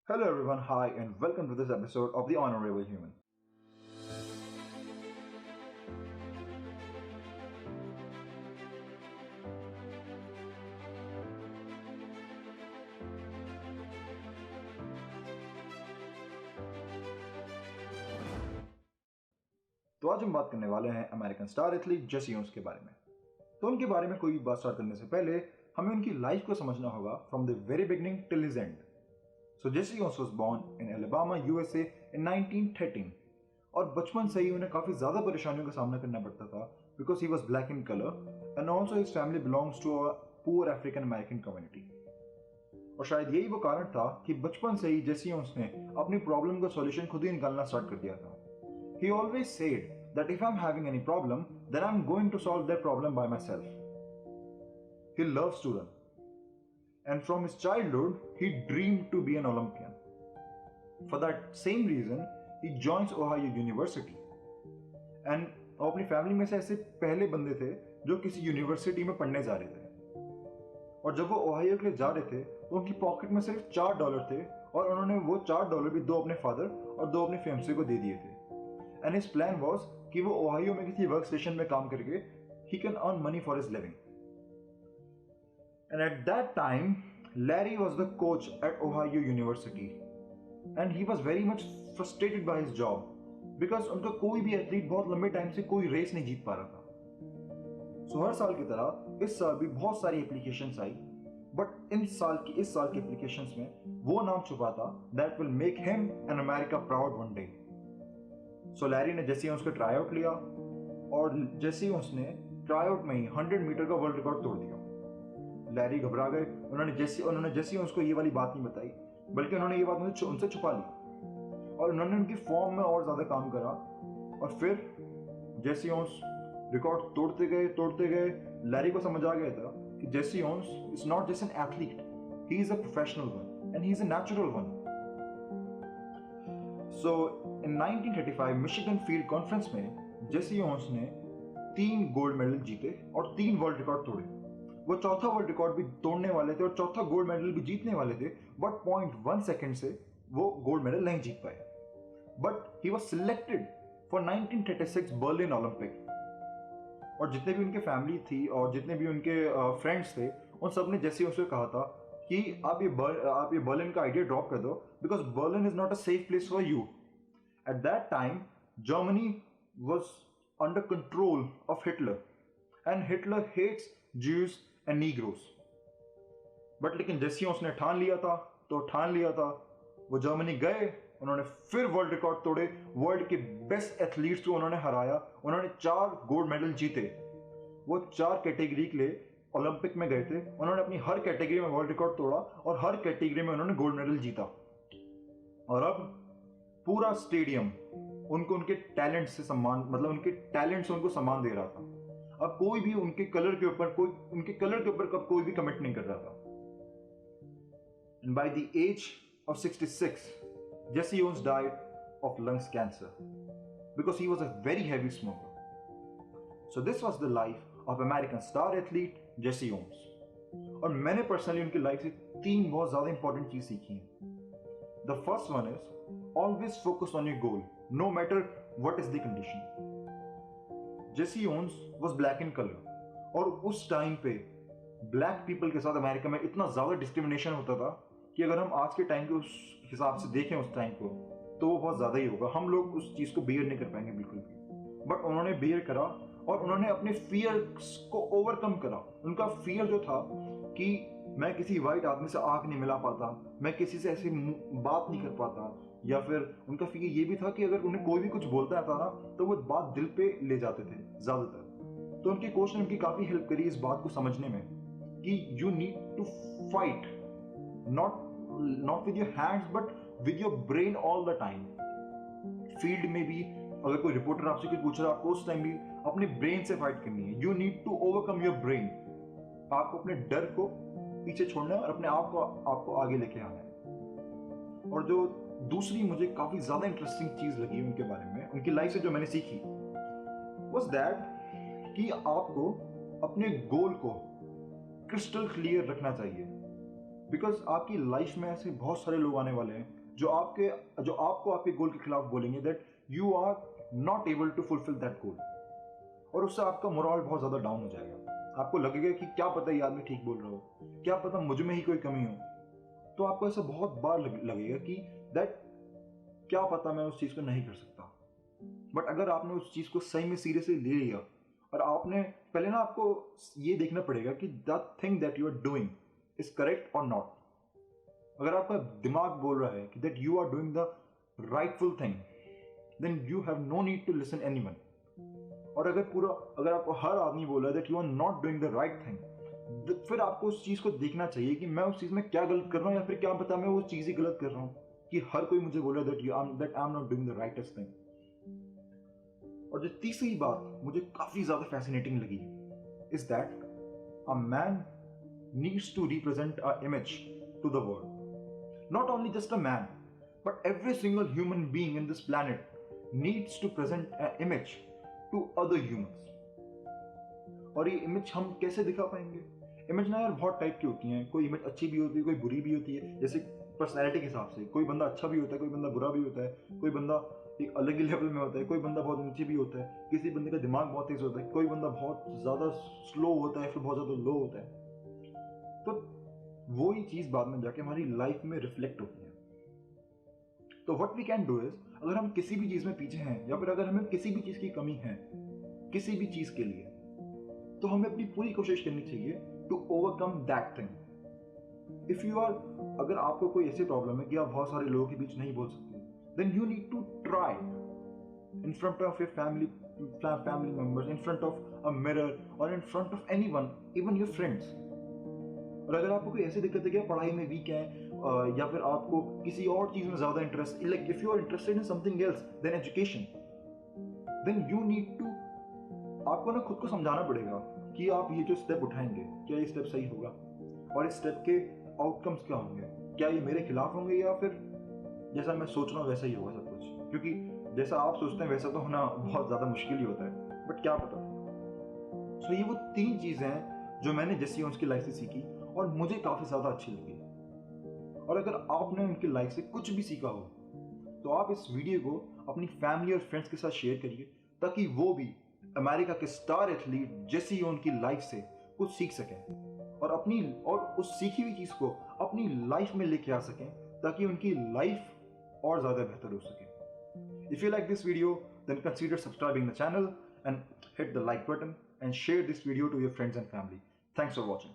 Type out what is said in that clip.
Hello everyone, hi and welcome to this episode of The Honorable Human. तो आज हम बात करने वाले हैं American star athlete Jesse Owens के बारे में। तो उनके बारे में कोई बात स्टार्ट करने से पहले हमें उनकी लाइफ को समझना होगा from the very beginning till his end. So Jesse Owens was born in Alabama USA in 1913 और बचपन से ही उन्हें काफी ज्यादा परेशानियों का सामना करना पड़ता था because he was black in colour and also his family belongs to a poor African American community. और शायद यही वो कारण था कि बचपन से ही जेसी ओन्स ने अपनी प्रॉब्लम का सॉल्यूशन खुद ही निकालना स्टार्ट कर दिया था। He always said that if I'm having any problem, then I'm going to solve that problem by myself. He loves to run. And from his childhood, he dreamed to be an Olympian. For that same reason, he joins Ohio University. And वो अपनी family में से ऐसे पहले बंदे थे जो किसी यूनिवर्सिटी में पढ़ने जा रहे थे। और जब वो ओहायो के लिए जा रहे थे तो उनकी पॉकेट में सिर्फ $4 थे और उन्होंने वो $4 भी दो अपने फादर और दो अपनी फियांसे को दे दिए थे। And his plan was कि वो ओहायो में किसी वर्क स्टेशन में काम करके he can earn money for his living. And at that time, Larry was the coach at Ohio University, and he was very much frustrated by his job because उनका कोई भी athlete बहुत लंबे time से कोई रेस नहीं जीत पा रहा था। सो हर साल की तरह इस साल भी बहुत सारी एप्लीकेशंस आई, बट इस साल की एप्लीकेशंस में वो नाम छुपा था that will make him and America proud one day. So Larry ने जेसी ओन्स का ट्राई आउट लिया और जेसी ओन्स ने ट्राई आउट में ही 100 मीटर का वर्ल्ड रिकॉर्ड तोड़ दिया। लैरी घबरा गए। उन्होंने जेसी ओन्स को ये वाली बात नहीं बताई, बल्कि उन्होंने ये बात उनसे छुपा ली और उन्होंने उनकी फॉर्म में और ज्यादा काम करा। और फिर जेसी ओन्स रिकॉर्ड तोड़ते गए। लैरी को समझ आ गया था कि Jesse Owens is not just an athlete, he is a professional one and he is a natural one. So in 1935 Michigan field conference में जेसी ओन्स ने 3 गोल्ड मेडल जीते और 3 वर्ल्ड रिकॉर्ड तोड़े। वो चौथा वर्ल्ड रिकॉर्ड भी तोड़ने वाले थे और चौथा गोल्ड मेडल भी जीतने वाले थे, बट 0.1 सेकेंड से वो गोल्ड मेडल नहीं जीत पाए। But he was selected for 1936 Berlin Olympic. और जितने भी उनके फैमिली थी और जितने भी उनके फ्रेंड्स थे, उन सब ने जेसी ओन्स को कहा था कि आप ये बर्लिन का आइडिया ड्रॉप कर दो because Berlin is not a safe place for you. At that time Germany was under control of Hitler and Hitler hates Jews and Negroes. But लेकिन जेसी ओन्स ने ठान लिया था। वो जर्मनी गए, उन्होंने फिर वर्ल्ड रिकॉर्ड तोड़े, वर्ल्ड के बेस्ट एथलीट्स को उन्होंने हराया, उन्होंने 4 गोल्ड मेडल जीते। वो 4 कैटेगरी के लिए ओलंपिक में गए थे, उन्होंने अपनी हर कैटेगरी में वर्ल्ड रिकॉर्ड तोड़ा और हर कैटेगरी में उन्होंने गोल्ड मेडल जीता। और अब पूरा स्टेडियम उनको उनके टैलेंट से उनको सम्मान दे रहा था। अब कोई भी उनके कलर के ऊपर कोई भी कमेंट नहीं कर रहा था। And by the age of 66, Jesse Owens died of lungs cancer because he was a very heavy smoker. So this was the life of American star athlete Jesse Owens. और मैंने पर्सनली उनकी life से 3 बहुत ज्यादा important चीज सीखी हैं। The first one is always focus on your goal, no matter what is the condition. Jesse Owens was black in color और उस टाइम पे ब्लैक पीपल के साथ अमेरिका में इतना ज्यादा डिस्क्रिमिनेशन होता था कि अगर हम आज के टाइम के उस हिसाब से देखें उस टाइम को तो वो बहुत ज्यादा ही होगा। हम लोग उस चीज को बियर नहीं कर पाएंगे बिल्कुल भी। बट उन्होंने बियर करा और उन्होंने अपने फियर को ओवरकम करा। उनका फियर जो था कि मैं किसी वाइट आदमी से आंख नहीं मिला पाता, मैं किसी से ऐसी बात नहीं कर पाता, या फिर उनका फिगर ये भी था कि अगर उन्हें कोई भी कुछ बोलता था ना तो वो बात दिल पे ले जाते थे ज्यादातर। तो उनके कोच ने उनकी काफी हेल्प करी इस बात को समझने में कि you need to fight not with your hands but with your brain all the time. Field में भी अगर कोई रिपोर्टर आपसे कुछ पूछ रहा है, आपको उस टाइम भी अपने ब्रेन से फाइट करनी है। You need to overcome your brain. आपको अपने डर को पीछे छोड़ना है और अपने आप को आपको आगे लेके आना है। और जो दूसरी मुझे काफी ज्यादा इंटरेस्टिंग चीज लगी उनके बारे में, उनकी लाइफ से जो मैंने सीखी, was that कि आपको अपने गोल को क्रिस्टल क्लियर रखना चाहिए। बिकॉज आपकी लाइफ में ऐसे बहुत सारे लोग आने वाले हैं जो आपको आपके गोल के खिलाफ बोलेंगे that you are not able to fulfil that goal, और उससे आपका मोरल बहुत ज़्यादा डाउन हो जाएगा। आपको लगेगा कि क्या पता ये आदमी ठीक बोल रहा हो, क्या पता मुझ में ही कोई कमी हो। तो आपको ऐसा बहुत बार लगेगा कि दैट क्या पता मैं उस चीज़ को नहीं कर सकता। बट अगर आपने उस चीज़ को सही में सीरियसली ले लिया, और आपने पहले ना आपको ये देखना पड़ेगा कि the thing that you are doing is correct और नॉट। अगर आपका दिमाग बोल रहा है कि that you are doing the rightful thing, then you have no need to listen anyone. और अगर आपको हर आदमी बोल रहा है that you are not doing the right thing, फिर आपको उस चीज़ को देखना चाहिए कि मैं उस चीज़ में क्या गलत कर रहा हूँ, या फिर क्या पता मैं वो चीज़ ही गलत कर रहा हूँ कि हर कोई मुझे बोल रहा है that I am not doing the rightest thing. और जो तीसरी बात मुझे काफ़ी ज़्यादा फैसिनेटिंग लगी is that a man needs to represent an image to the world. Not only just a man, but every single human being in this planet needs to present an image to other humans. और ये image हम कैसे दिखा पाएंगे? Image ना यार बहुत type की होती हैं। कोई इमेज अच्छी भी होती है, कोई बुरी भी होती है। जैसे पर्सनैलिटी के हिसाब से कोई बंदा अच्छा भी होता है, कोई बंदा बुरा भी होता है, कोई बंदा एक अलग ही लेवल में होता है, कोई बंदा बहुत नीचे भी होता है, किसी बंदे का दिमाग बहुत तेज होता है, कोई बंदा बहुत ज़्यादा स्लो होता है, फिर बहुत ज़्यादा लो होता है। तो वो ही चीज़ बाद में जाके हमारी लाइफ में रिफ्लेक्ट होती है। तो what we can do is, अगर हम किसी भी चीज़ में पीछे हैं, या फिर अगर हमें किसी भी चीज़ की कमी है किसी भी चीज़ के लिए, तो हमें अपनी पूरी कोशिश करनी चाहिए to overcome that thing. If you are, अगर आपको कोई ऐसी प्रॉब्लम है कि आप बहुत सारे लोगों के बीच नहीं बोल सकते, then you need to try in front of your family members, in front of a mirror, और in front of anyone, even your friends. और अगर आपको कोई ऐसी दिक्कत है कि आप पढ़ाई में वीक हैं, या फिर आपको किसी और चीज में ज्यादा interest, like if you are interested in something else then education, then you need to, आपको ना खुद को समझाना पड़ेगा कि आप ये जो स्टेप उठाएंगे, क्या ये स्टेप सही होगा, और इस स्टेप के आउटकम्स क्या होंगे, क्या ये मेरे खिलाफ होंगे, या फिर जैसा मैं सोच रहा हूँ वैसा ही होगा सब कुछ। क्योंकि जैसा आप सोचते हैं वैसा तो होना बहुत ज्यादा मुश्किल ही होता है, बट क्या पता। सो ये वो 3 चीजें हैं जो मैंने जेसी ओन्स की लाइफ से सीखी और मुझे काफी ज्यादा अच्छी लगी। और अगर आपने उनकी लाइफ से कुछ भी सीखा हो, तो आप इस वीडियो को अपनी फैमिली और फ्रेंड्स के साथ शेयर करिए, ताकि वो भी अमेरिका के स्टार एथलीट जेसी ओन की लाइफ से कुछ सीख सकें, और उस सीखी हुई चीज को अपनी लाइफ में लेके आ सकें, ताकि उनकी लाइफ और ज्यादा बेहतर हो सके। If you like this video, then consider subscribing the channel and hit the like button and share this video to your friends and family. Thanks for watching.